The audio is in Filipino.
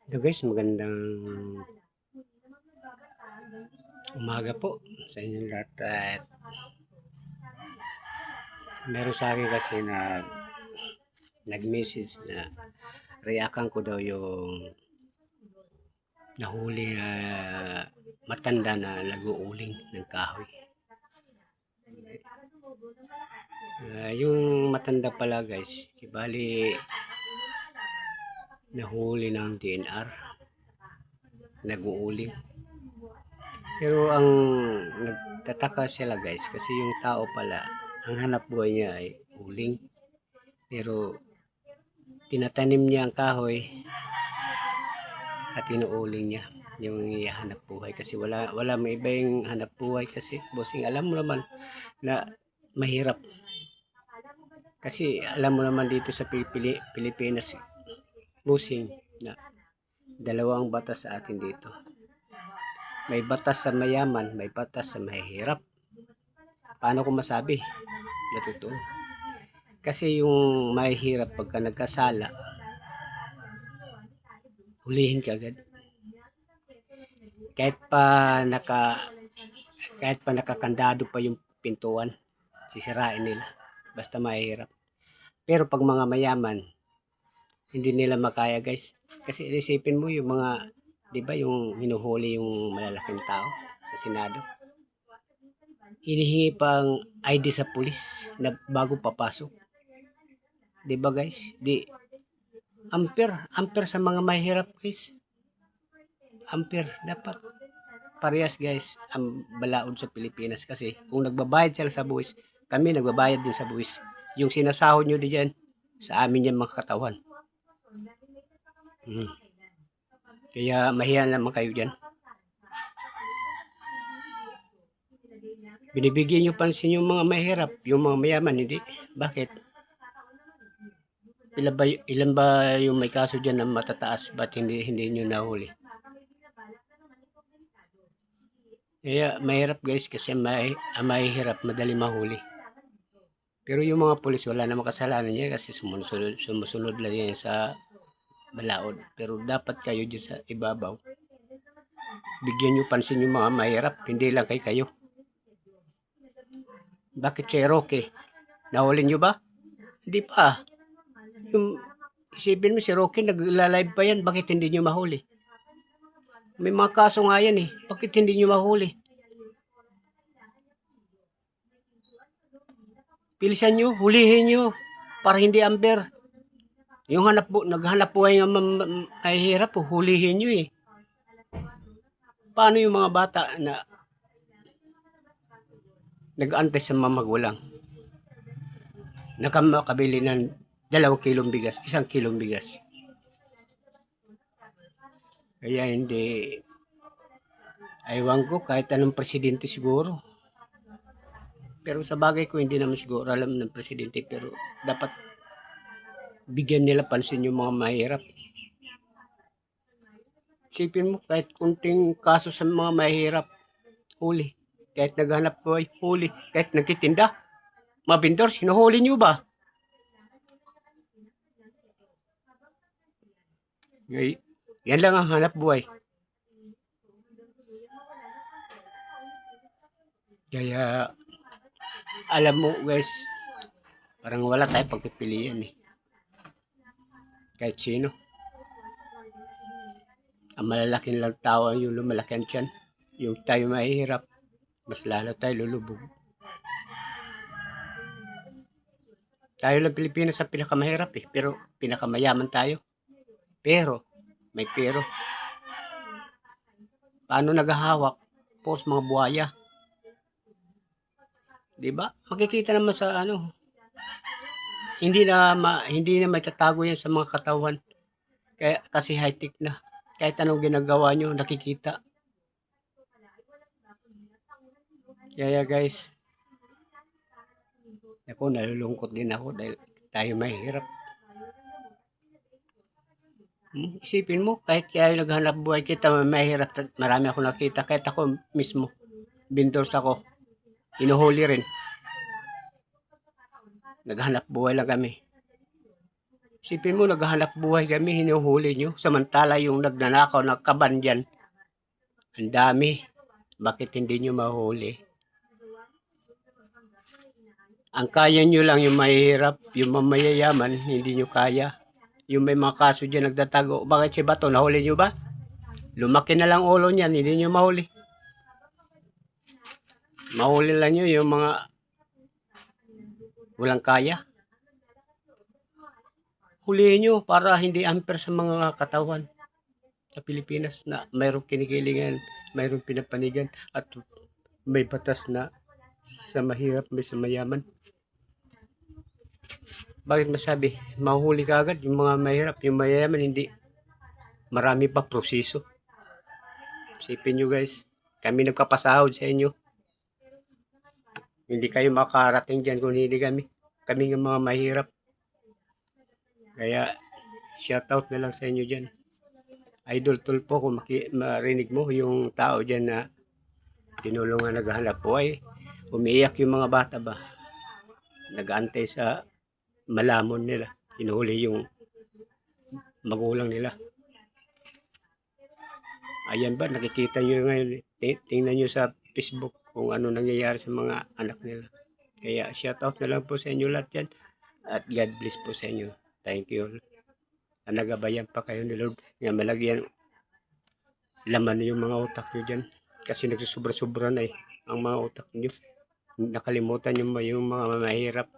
Hello guys, magandang umaga po sa inyong lahat. At meron sa akin kasi na nag-message na reaction ko daw yung nahuli na matanda na nag-uuling ng kahoy. Yung matanda pala guys, bali nahuli ng DNR, nag-uuling. Pero ang nagtataka sila guys kasi yung tao pala, ang hanap buhay niya ay uling. Pero tinatanim niya ang kahoy at inuuling niya yung hanap buhay kasi wala may iba yung hanap buhay kasi bossing, alam mo naman na mahirap kasi alam mo naman dito sa Pilipinas bossing na dalawang batas sa atin dito, may batas sa mayaman, may batas sa mahihirap. Paano ko masabi na totoo? Kasi yung mahihirap pagka nagkasala, hulihin ka agad. Kahit pa nakakandado pa yung pintuan, sisirain nila. Basta mahirap. Pero pag mga mayaman, hindi nila makaya guys. Kasi isipin mo yung mga, di ba yung hinuhuli yung malalaking tao sa Senado. Hinihingi pang ID sa pulis na bago papasok. Di ba guys? Unfair sa mga mahirap guys. Unfair. Dapat parehas guys ang balaod sa Pilipinas kasi kung nagbabayad sila sa buwis, kami nagbabayad din sa buwis. Yung sinasahod nyo diyan, sa amin yan mga katawan. Kaya mahiya naman kayo dyan. Binibigyan nyo pansin yung mga mahirap, yung mga mayaman, hindi. Bakit? Ilan ba yung may kaso dyan na matataas? Ba't hindi nyo nahuli? Kaya mahirap guys kasi mahirap, madali mahuli. Pero yung mga pulis wala namang kasalanan niya kasi sumusunod lang yan sa balaod. Pero dapat kayo dyan sa ibabaw, bigyan nyo pansin yung mga mahirap, hindi lang kayo. Bakit si Roque? Nahuli nyo ba? Hindi pa. Yung isipin mo si Roque, nagla-live pa yan, bakit hindi nyo mahuli? May mga kaso nga yan eh, bakit hindi nyo mahuli? Pilisan nyo, hulihin nyo, para hindi amber. Yung naghanap buhay ng mahihirap, hulihin nyo eh. Paano yung mga bata na nag-aantay sa mga magulang? Nakamakabili ng 2 kilong bigas, 1 kilong bigas. Kaya hindi, aywan ko, kahit anong presidente siguro. Pero sa bagay ko, hindi naman siguro alam ng presidente, pero dapat bigyan nila pansin yung mga mahirap. Isipin mo, kahit kunting kaso sa mga mahirap, huli. Kahit naghanap buhay, huli. Kahit nagtitinda, mga vendor, sinuhuli nyo ba? Yan lang ang hanap buhay. Kaya, alam mo guys, parang wala tayong pagpipilian eh. Kahit sino. Ang malalaking lang tao yung lumalaki ang tiyan. Yung tayo mahihirap, mas lalo tayo lulubog. Tayo lang Pilipinas sa pinakamahirap eh, pero pinakamayaman tayo. Pero, may pero. Paano naghahawak? Pos mga buhaya. Diba? Makikita naman sa hindi na may tatago yan sa mga katawan. Kasi high-tech na. Kahit anong ginagawa nyo, nakikita. Kaya guys, ako nalulungkot din ako dahil tayo mahirap. Isipin mo, kahit kaya naghanap buhay kita, mahirap. Marami ako nakita, kahit ako mismo, vendors ako, inuhuli rin. Naghanap buhay lang kami. Isipin mo, naghahanap buhay kami, hinuhuli nyo. Samantala yung nagnanakaw ng kaban dyan, ang dami. Bakit hindi nyo mahuli? Ang kaya nyo lang yung mahihirap, yung mamayayaman, hindi nyo kaya. Yung may mga kaso dyan nagtatago. Bakit si Bato, nahuli nyo ba? Lumaki na lang ulo niyan, hindi nyo mahuli. Mahuli lang nyo yung mga walang kaya. Hulihin nyo para hindi unfair sa mga katawan sa Pilipinas na mayroong kinikilingan, mayroong pinapanigan at may batas na sa mahirap may sa mayaman. Bakit masabi? Mahuli ka agad yung mga mahirap, yung mayayaman hindi. Marami pa proseso. Isipin nyo guys, kami nagpapasahod sa inyo. Hindi kayo makarating dyan kung hindi kami. Kami ng mga mahirap. Kaya, shoutout na lang sa inyo dyan. Idol Tulpo, kung marinig mo yung tao dyan na tinulungan naghahanap buhay, umiiyak yung mga bata ba? Nag-aantay sa malamon nila. Hinuhuli yung magulang nila. Ayan ba, nakikita nyo ngayon. Tingnan nyo sa Facebook kung ano nangyayari sa mga anak nila. Kaya shoutout na lang po sa inyo lahat yan. At God bless po sa inyo. Thank you. Nagabayan pa kayo ni Lord. Nga malagyan laman yung mga utak nyo dyan. Kasi nagsusubra-subra na ang mga utak nyo. Nakalimutan yung mga mahirap.